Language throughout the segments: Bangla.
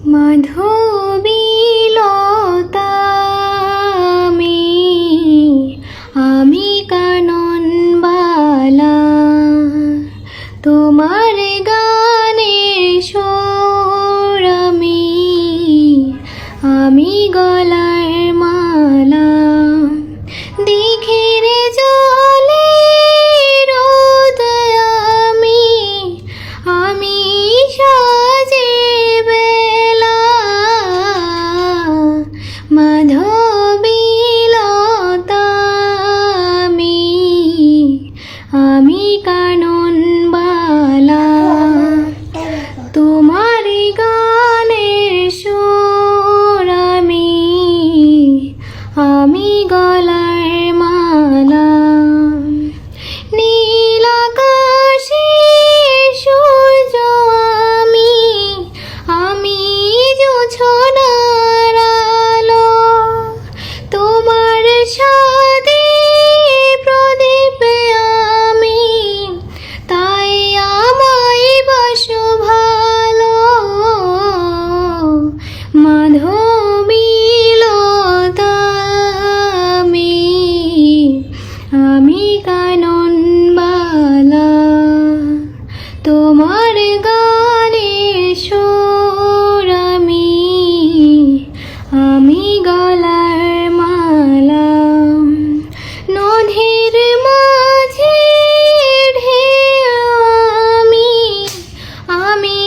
মাধবীলতা আমি কানন বালা, তোমার গানের সুর আমি গলার মালা। দিঘির জলে রোদ আমি সাজের বেলা। মাধবীলতা আমি কানন বালা, তোমার গানের সুর আমি গলার মালা। নীল আকাশে সূর্য আমি জোছনার আলো, তোমার সাথে প্রদীপ আমি, তাই আমায় বাসো ভালো। মাধবীলতা আমি কানন বালা, তোমার গানের সুর আমি গলার মালা। নদীর মাঝে ঢেউ আমি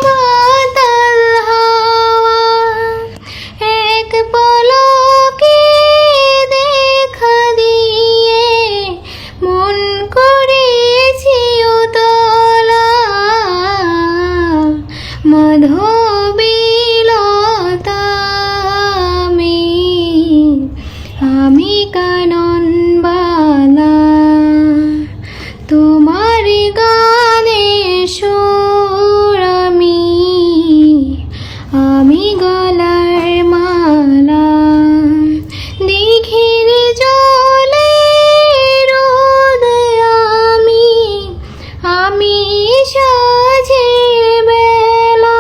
মাতাল হাওয়া, এক পলকে দেখা দিয়ে মন করেছি উতলা। মাধবীলতা আমি কানন বালা, তোমার গানের সুর আমি গলার মালা। দিঘির জলে রোদ আমি সাজের বেলা।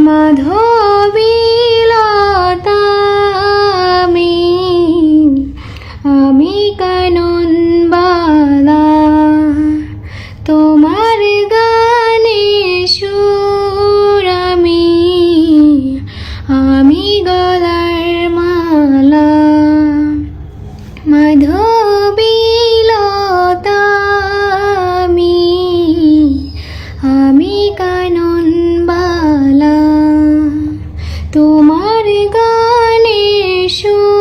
মাধবীলতা আমি কানন বালা, তোমার গানের সুর আমি গলার মালা। মাধবীলতা আমি কানন বালা, তোমার গানের সুর